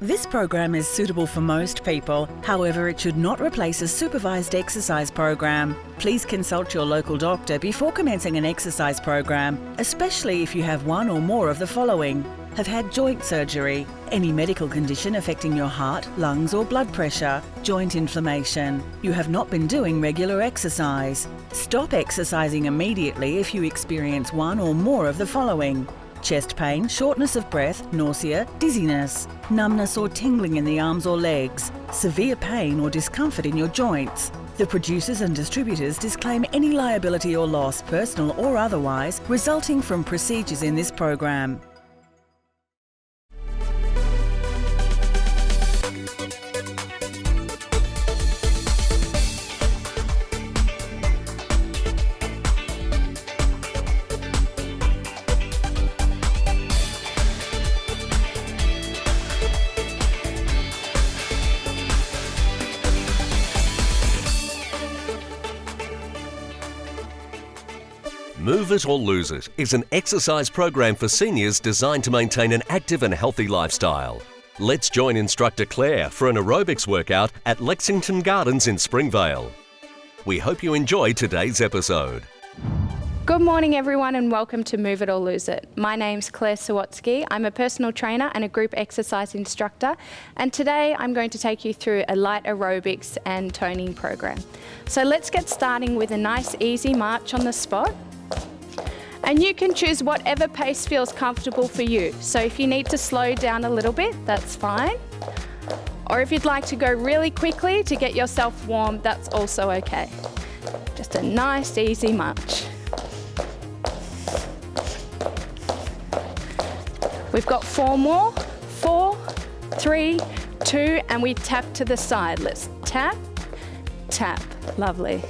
This program is suitable for most people. However, it should not replace a supervised exercise program. Please consult your local doctor before commencing an exercise program, especially if you have one or more of the following: have had joint surgery, any medical condition affecting your heart, lungs or blood pressure, joint inflammation, you have not been doing regular exercise. Stop exercising immediately if you experience one or more of the following: chest pain, shortness of breath, nausea, dizziness, numbness or tingling in the arms or legs, severe pain or discomfort in your joints. The producers and distributors disclaim any liability or loss, personal or otherwise, resulting from procedures in this program. Move It or Lose It is an exercise program for seniors designed to maintain an active and healthy lifestyle. Let's join Instructor Claire for an aerobics workout at Lexington Gardens in Springvale. We hope you enjoy today's episode. Good morning everyone and welcome to Move It or Lose It. My name's Claire Sawatzky. I'm a personal trainer and a group exercise instructor, and today I'm going to take you through a light aerobics and toning program. So let's get starting with a nice easy march on the spot. And you can choose whatever pace feels comfortable for you. So if you need to slow down a little bit, that's fine. Or if you'd like to go really quickly to get yourself warm, that's also okay. Just a nice easy march. We've got 4 more. 4, 3, 2, and we tap to the side. Let's tap, tap. Lovely.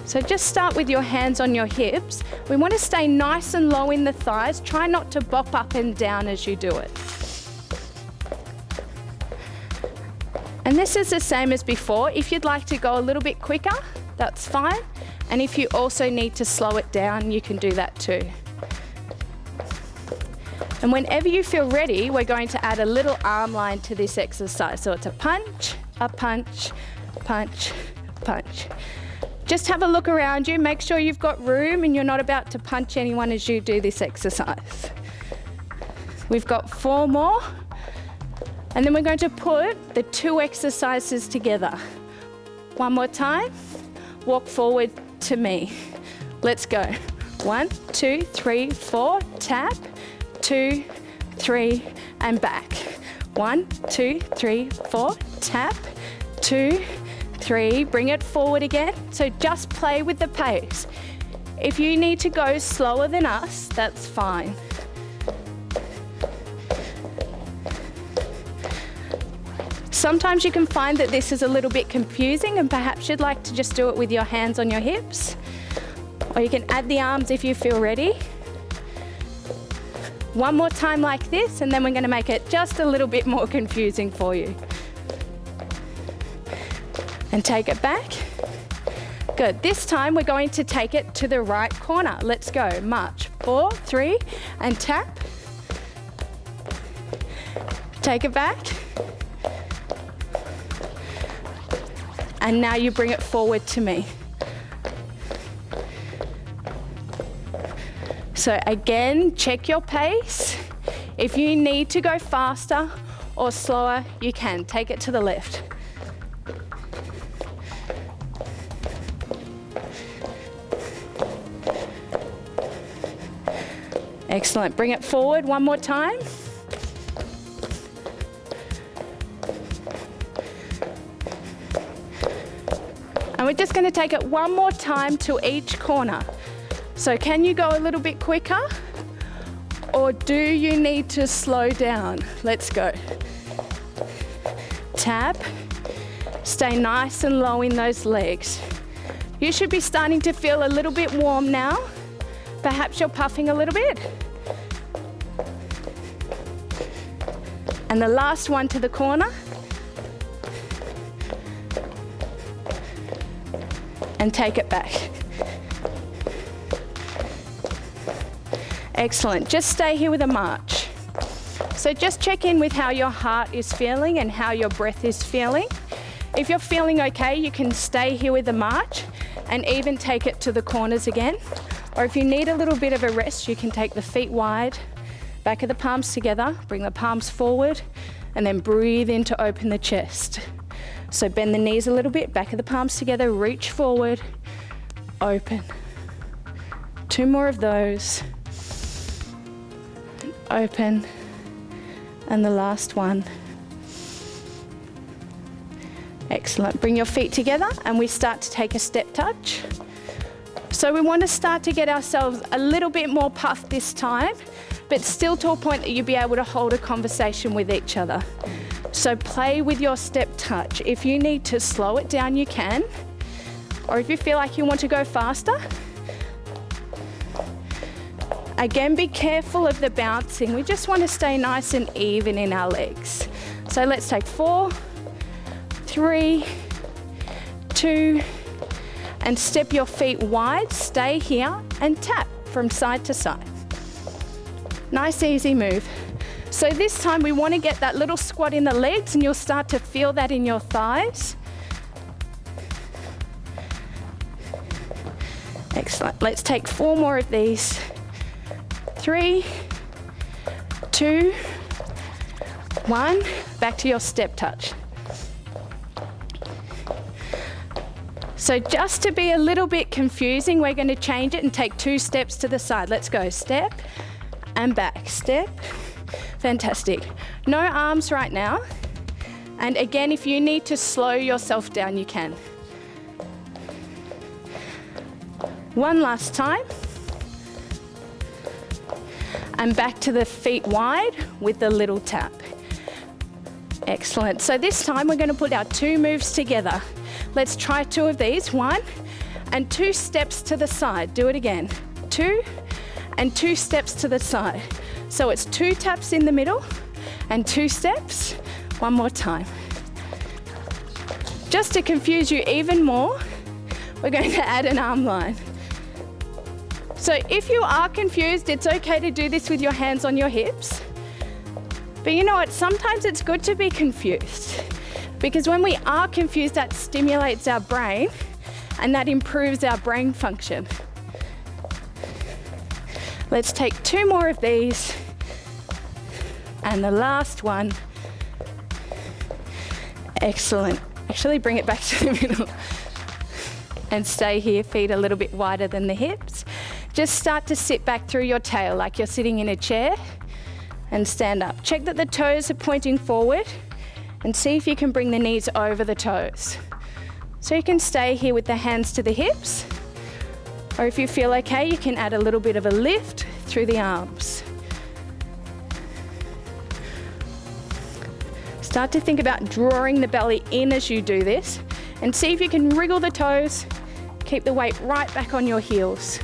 So just start with your hands on your hips. We want to stay nice and low in the thighs. Try not to bop up and down as you do it. And this is the same as before. If you'd like to go a little bit quicker, that's fine. And if you also need to slow it down, you can do that too. And whenever you feel ready, we're going to add a little arm line to this exercise. So it's a punch, punch, punch. Just have a look around you, make sure you've got room and you're not about to punch anyone as you do this exercise. We've got 4 more, and then we're going to put the 2 exercises together. One more time, walk forward to me. Let's go. 1, 2, 3, 4, tap, 2, 3, and back. 1, 2, 3, 4, tap, 2, 3, bring it forward again. So just play with the pace. If you need to go slower than us, that's fine. Sometimes you can find that this is a little bit confusing and perhaps you'd like to just do it with your hands on your hips. Or you can add the arms if you feel ready. One more time like this, and then we're going to make it just a little bit more confusing for you. And take it back. Good. This time we're going to take it to the right corner. Let's go. March. 4, 3, and tap. Take it back. And now you bring it forward to me. So again, check your pace. If you need to go faster or slower, you can. Take it to the left. Excellent. Bring it forward one more time. And we're just going to take it one more time to each corner. So can you go a little bit quicker? Or do you need to slow down? Let's go. Tap. Stay nice and low in those legs. You should be starting to feel a little bit warm now. Perhaps you're puffing a little bit. And the last one to the corner. And take it back. Excellent. Just stay here with a march. So just check in with how your heart is feeling and how your breath is feeling. If you're feeling okay, you can stay here with the march and even take it to the corners again. Or if you need a little bit of a rest, you can take the feet wide, back of the palms together, bring the palms forward, and then breathe in to open the chest. So bend the knees a little bit, back of the palms together, reach forward, open. 2 more of those. Open. And the last one. Excellent. Bring your feet together and we start to take a step touch. So we want to start to get ourselves a little bit more puffed this time, but still to a point that you'll be able to hold a conversation with each other. So play with your step touch. If you need to slow it down, you can. Or if you feel like you want to go faster, again, be careful of the bouncing. We just want to stay nice and even in our legs. So let's take 4, 3, 2, and step your feet wide, stay here and tap from side to side. Nice, easy move. So this time we want to get that little squat in the legs and you'll start to feel that in your thighs. Excellent. Let's take 4 more of these. 3, 2, 1. Back to your step touch. So just to be a little bit confusing, we're going to change it and take 2 steps to the side. Let's go. Step and back. Step. Fantastic. No arms right now. And again, if you need to slow yourself down, you can. One last time. And back to the feet wide with the little tap. Excellent. So this time we're going to put our 2 moves together. Let's try 2 of these. 1 and 2 steps to the side. Do it again. 2 and 2 steps to the side. So it's 2 taps in the middle and 2 steps. One more time. Just to confuse you even more, we're going to add an arm line. So if you are confused, it's okay to do this with your hands on your hips. But you know what? Sometimes it's good to be confused. Because when we are confused, that stimulates our brain and that improves our brain function. Let's take 2 more of these. And the last one. Excellent. Actually, bring it back to the middle. And stay here, feet a little bit wider than the hips. Just start to sit back through your tail like you're sitting in a chair and stand up. Check that the toes are pointing forward and see if you can bring the knees over the toes. So you can stay here with the hands to the hips, or if you feel okay, you can add a little bit of a lift through the arms. Start to think about drawing the belly in as you do this and see if you can wriggle the toes, keep the weight right back on your heels.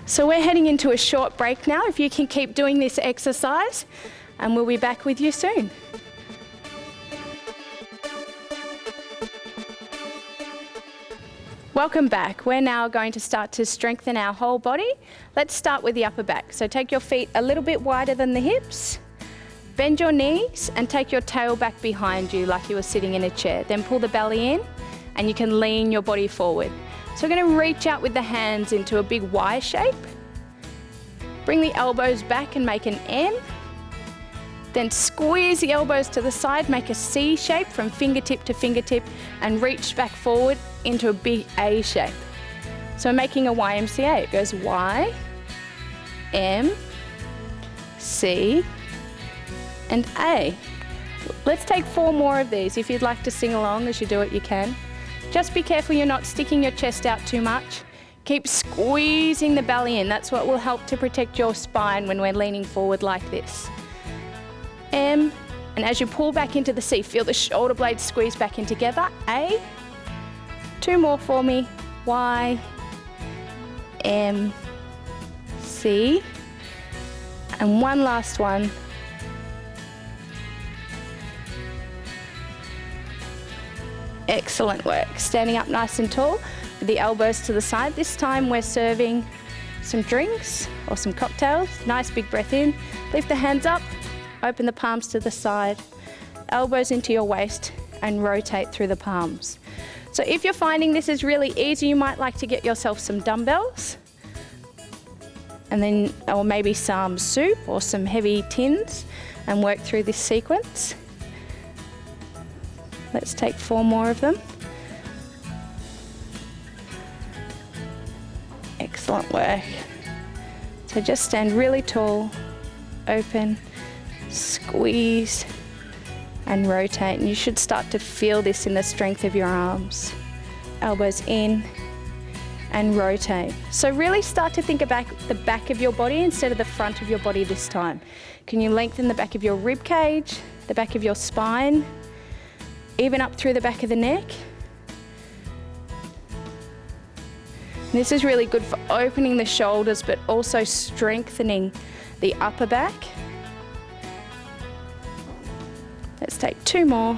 So we're heading into a short break now. If you can keep doing this exercise, and we'll be back with you soon. Welcome back. We're now going to start to strengthen our whole body. Let's start with the upper back. So take your feet a little bit wider than the hips. Bend your knees and take your tail back behind you like you were sitting in a chair. Then pull the belly in and you can lean your body forward. So we're going to reach out with the hands into a big Y shape. Bring the elbows back and make an M. Then squeeze the elbows to the side, make a C shape from fingertip to fingertip and reach back forward into a big A shape. So making a YMCA, it goes Y, M, C, and A. Let's take 4 more of these. If you'd like to sing along as you do it, you can. Just be careful you're not sticking your chest out too much. Keep squeezing the belly in. That's what will help to protect your spine when we're leaning forward like this. M, and as you pull back into the C, feel the shoulder blades squeeze back in together. A, 2 more for me. Y, M, C, and one last one. Excellent work. Standing up nice and tall with the elbows to the side. This time we're serving some drinks or some cocktails. Nice big breath in. Lift the hands up, open the palms to the side, elbows into your waist and rotate through the palms. So if you're finding this is really easy, you might like to get yourself some dumbbells and then, or maybe some soup or some heavy tins and work through this sequence. Let's take 4 more of them. Excellent work. So just stand really tall, open, squeeze and rotate. And you should start to feel this in the strength of your arms. Elbows in and rotate. So really start to think about the back of your body instead of the front of your body this time. Can you lengthen the back of your rib cage, the back of your spine, even up through the back of the neck? This is really good for opening the shoulders, but also strengthening the upper back. Let's take 2 more.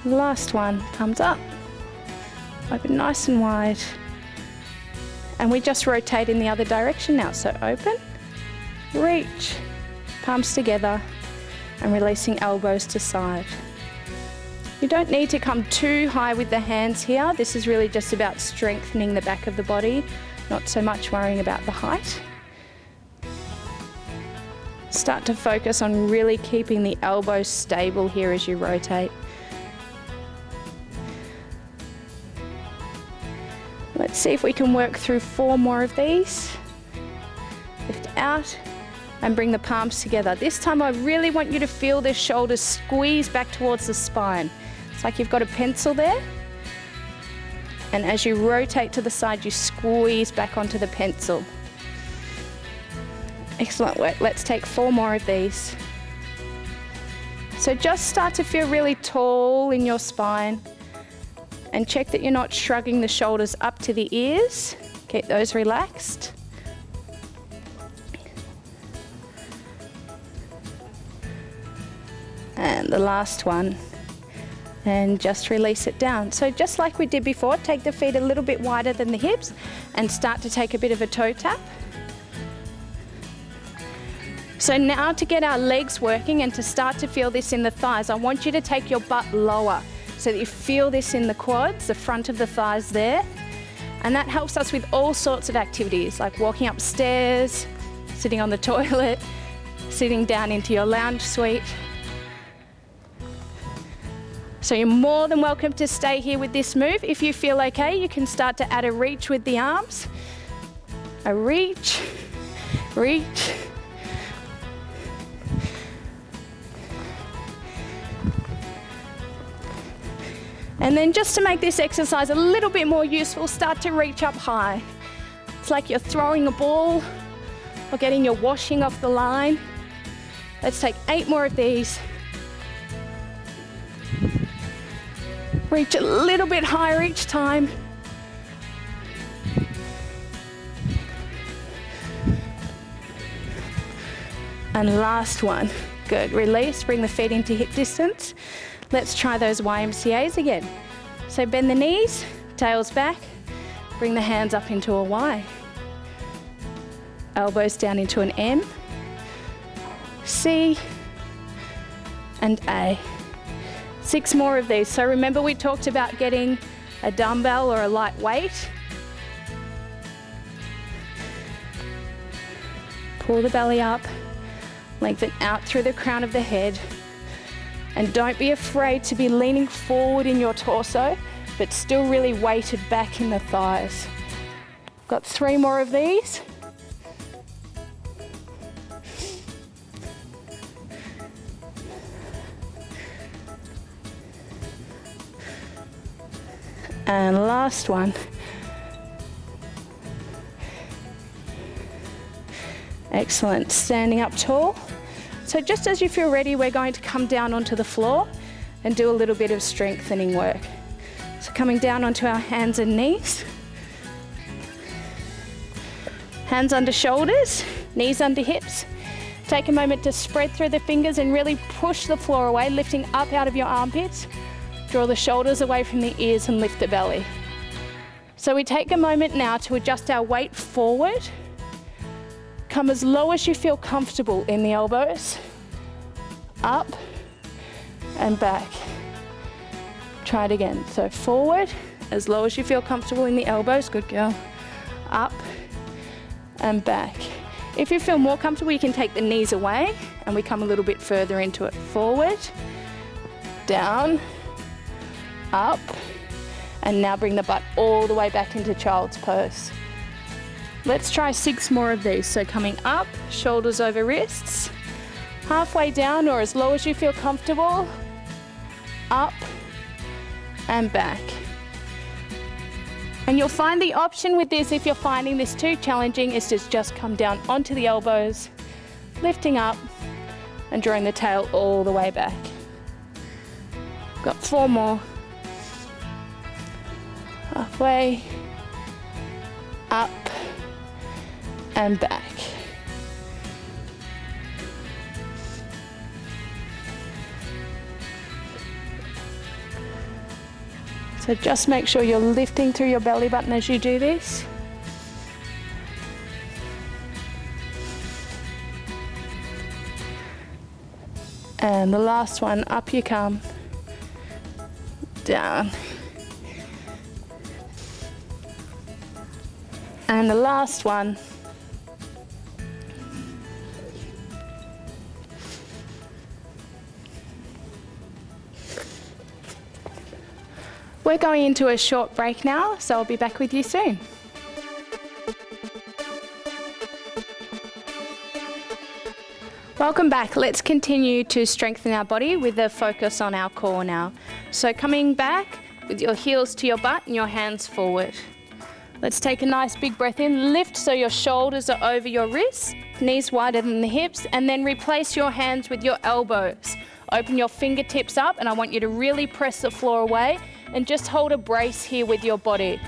Last one, thumbs up. Open nice and wide. And we just rotate in the other direction now. So open, reach, palms together, and releasing elbows to side. You don't need to come too high with the hands here. This is really just about strengthening the back of the body, not so much worrying about the height. Start to focus on really keeping the elbows stable here as you rotate. Let's see if we can work through 4 more of these. Lift out and bring the palms together. This time I really want you to feel the shoulders squeeze back towards the spine. It's like you've got a pencil there. And as you rotate to the side, you squeeze back onto the pencil. Excellent work. Let's take 4 more of these. So just start to feel really tall in your spine and check that you're not shrugging the shoulders up to the ears. Keep those relaxed. And the last one. And just release it down. So just like we did before, take the feet a little bit wider than the hips and start to take a bit of a toe tap. So now to get our legs working and to start to feel this in the thighs, I want you to take your butt lower so that you feel this in the quads, the front of the thighs there. And that helps us with all sorts of activities like walking upstairs, sitting on the toilet, sitting down into your lounge suite. So you're more than welcome to stay here with this move. If you feel okay, you can start to add a reach with the arms. A reach, reach. And then just to make this exercise a little bit more useful, start to reach up high. It's like you're throwing a ball or getting your washing off the line. Let's take 8 more of these. Reach a little bit higher each time. And last one. Good. Release, bring the feet into hip distance. Let's try those YMCAs again. So bend the knees, tails back, bring the hands up into a Y. Elbows down into an M, C, and A. 6 more of these. So remember we talked about getting a dumbbell or a light weight. Pull the belly up, lengthen out through the crown of the head. And don't be afraid to be leaning forward in your torso, but still really weighted back in the thighs. Got 3 more of these. And last one. Excellent. Standing up tall. So just as you feel ready, we're going to come down onto the floor and do a little bit of strengthening work. So coming down onto our hands and knees. Hands under shoulders, knees under hips, Take a moment to spread through the fingers and really push the floor away, lifting up out of your armpits. Draw the shoulders away from the ears and lift the belly. So we take a moment now to adjust our weight forward. Come as low as you feel comfortable in the elbows. Up and back. Try it again. So forward, as low as you feel comfortable in the elbows. Good girl. Up and back. If you feel more comfortable, you can take the knees away and we come a little bit further into it. Forward, down, up, and now bring the butt all the way back into child's pose. Let's try 6 more of these. So coming up, shoulders over wrists, halfway down or as low as you feel comfortable, up and back. And you'll find the option with this, if you're finding this too challenging, is to just come down onto the elbows, lifting up and drawing the tail all the way back. Got 4 more. Halfway, up and back. So just make sure you're lifting through your belly button as you do this. And the last one, up you come, down. And the last one, we're going into a short break now, so I'll be back with you soon. Welcome back. Let's continue to strengthen our body with a focus on our core now. So coming back with your heels to your butt and your hands forward. Let's take a nice big breath in. Lift so your shoulders are over your wrists, knees wider than the hips, and then replace your hands with your elbows. Open your fingertips up, and I want you to really press the floor away and just hold a brace here with your body.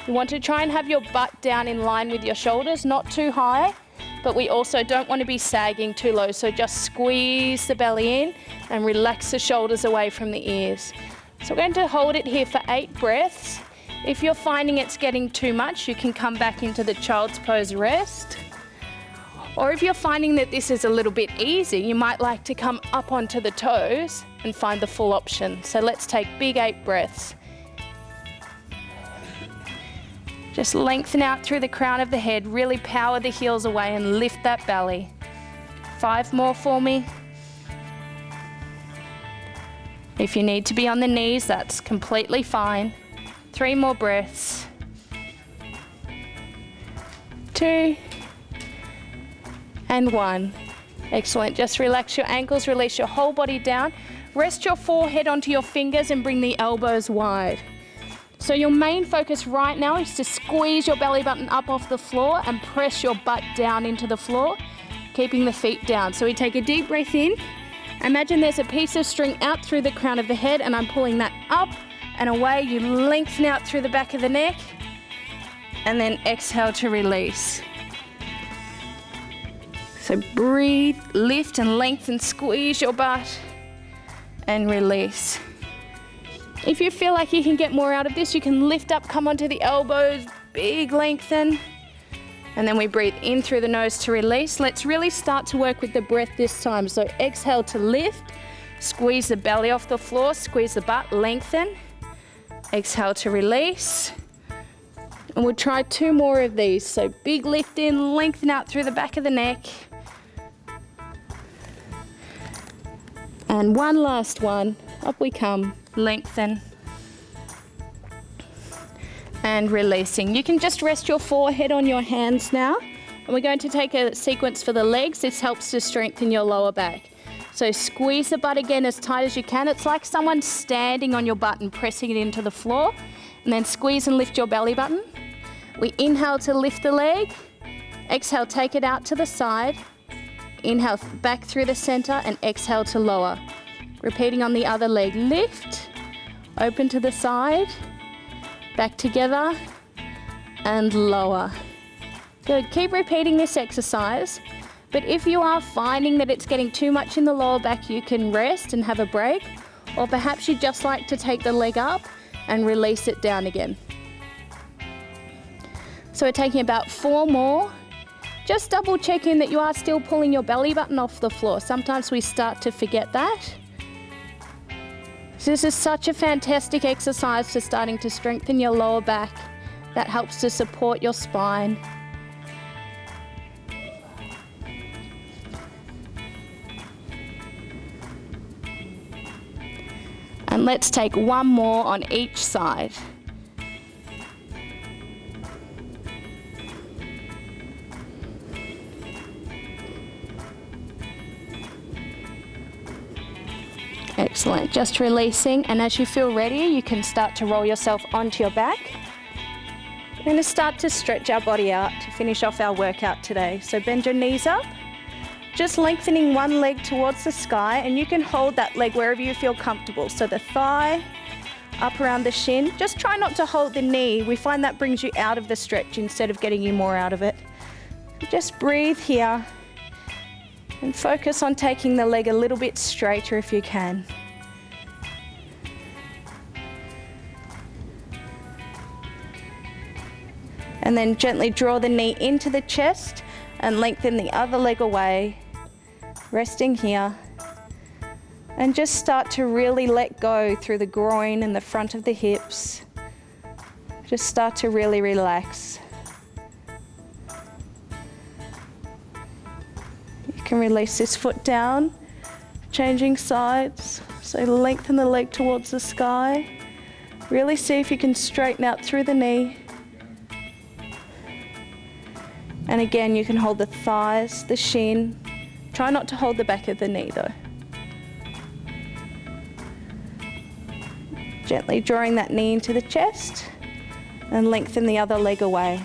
You want to try and have your butt down in line with your shoulders, not too high, but we also don't want to be sagging too low. So just squeeze the belly in and relax the shoulders away from the ears. So we're going to hold it here for 8 breaths. If you're finding it's getting too much, you can come back into the child's pose rest. Or if you're finding that this is a little bit easy, you might like to come up onto the toes and find the full option. So let's take big 8 breaths. Just lengthen out through the crown of the head, really power the heels away and lift that belly. 5 more for me. If you need to be on the knees, that's completely fine. 3 more breaths. 2 and 1. Excellent. Just relax your ankles, release your whole body down. Rest your forehead onto your fingers and bring the elbows wide. So your main focus right now is to squeeze your belly button up off the floor and press your butt down into the floor, keeping the feet down. So we take a deep breath in. Imagine there's a piece of string out through the crown of the head and I'm pulling that up and away. You lengthen out through the back of the neck and then exhale to release. So breathe, lift and lengthen, squeeze your butt and release. If you feel like you can get more out of this, you can lift up, come onto the elbows, big lengthen. And then we breathe in through the nose to release. Let's really start to work with the breath this time. So exhale to lift, squeeze the belly off the floor, squeeze the butt, lengthen. Exhale to release. And we'll try 2 more of these. So big lift in, lengthen out through the back of the neck. And one last one, up we come, lengthen. And releasing. You can just rest your forehead on your hands now. And we're going to take a sequence for the legs. This helps to strengthen your lower back. So squeeze the butt again as tight as you can. It's like someone standing on your butt and pressing it into the floor. And then squeeze and lift your belly button. We inhale to lift the leg. Exhale, take it out to the side. Inhale back through the center and exhale to lower. Repeating on the other leg. Lift, open to the side, back together and lower. Good, keep repeating this exercise But if you are finding that it's getting too much in the lower back, you can rest and have a break, or perhaps you'd just like to take the leg up and release it down again. So we're taking about 4 more. Just double checking that you are still pulling your belly button off the floor. Sometimes we start to forget that. So this is such a fantastic exercise for starting to strengthen your lower back. That helps to support your spine. And let's take 1 more on each side. Excellent, just releasing, and as you feel ready, you can start to roll yourself onto your back. We're going to start to stretch our body out to finish off our workout today. So bend your knees up, just lengthening one leg towards the sky, and you can hold that leg wherever you feel comfortable. So the thigh, up around the shin. Just try not to hold the knee. We find that brings you out of the stretch instead of getting you more out of it. Just breathe here. And focus on taking the leg a little bit straighter if you can. And then gently draw the knee into the chest and lengthen the other leg away, resting here. And just start to really let go through the groin and the front of the hips. Just start to really relax. You can release this foot down, changing sides. So lengthen the leg towards the sky. Really see if you can straighten out through the knee. And again, you can hold the thighs, the shin. Try not to hold the back of the knee though. Gently drawing that knee into the chest and lengthen the other leg away.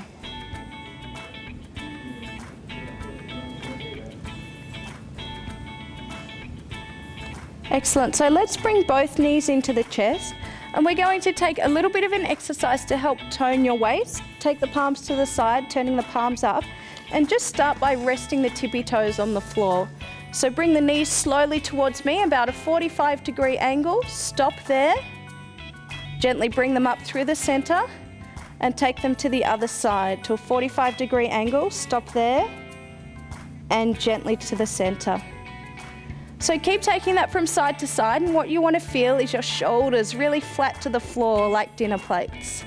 Excellent, so let's bring both knees into the chest, and we're going to take a little bit of an exercise to help tone your waist. Take the palms to the side, turning the palms up, and just start by resting the tippy toes on the floor. So bring the knees slowly towards me, about a 45-degree angle, stop there. Gently bring them up through the center and take them to the other side to a 45-degree angle, stop there, and gently to the center. So keep taking that from side to side, and what you want to feel is your shoulders really flat to the floor like dinner plates.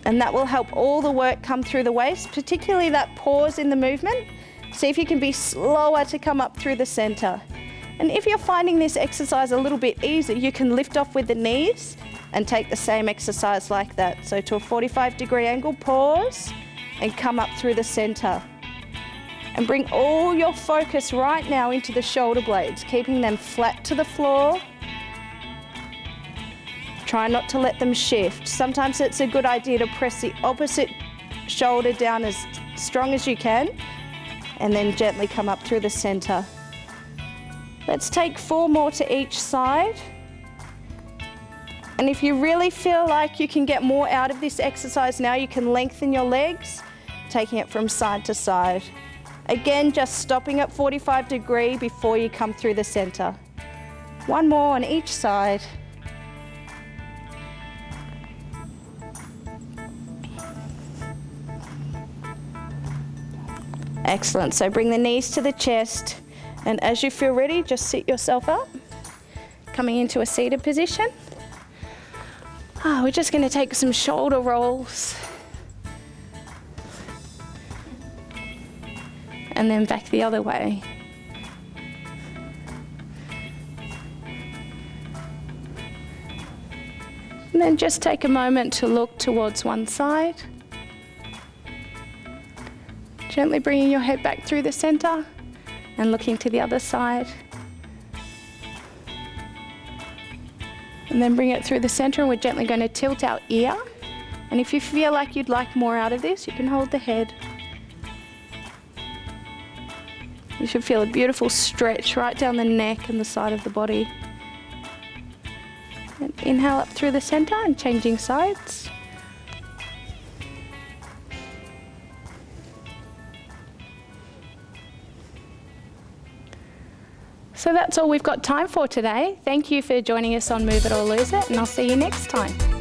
And that will help all the work come through the waist, particularly that pause in the movement. See if you can be slower to come up through the center. And if you're finding this exercise a little bit easy, you can lift off with the knees and take the same exercise like that. So to a 45-degree angle, pause, and come up through the center. And bring all your focus right now into the shoulder blades, keeping them flat to the floor. Try not to let them shift. Sometimes it's a good idea to press the opposite shoulder down as strong as you can, and then gently come up through the center. Let's take 4 more to each side. And if you really feel like you can get more out of this exercise now, you can lengthen your legs, taking it from side to side. Again, just stopping at 45-degree before you come through the center. 1 more on each side. Excellent, so bring the knees to the chest, and as you feel ready, just sit yourself up, coming into a seated position. We're just going to take some shoulder rolls. And then back the other way. And then just take a moment to look towards one side. Gently bringing your head back through the center and looking to the other side. And then bring it through the center, and we're gently going to tilt our ear. And if you feel like you'd like more out of this, you can hold the head. You should feel a beautiful stretch right down the neck and the side of the body. And inhale up through the center and changing sides. So that's all we've got time for today. Thank you for joining us on Move It or Lose It, and I'll see you next time.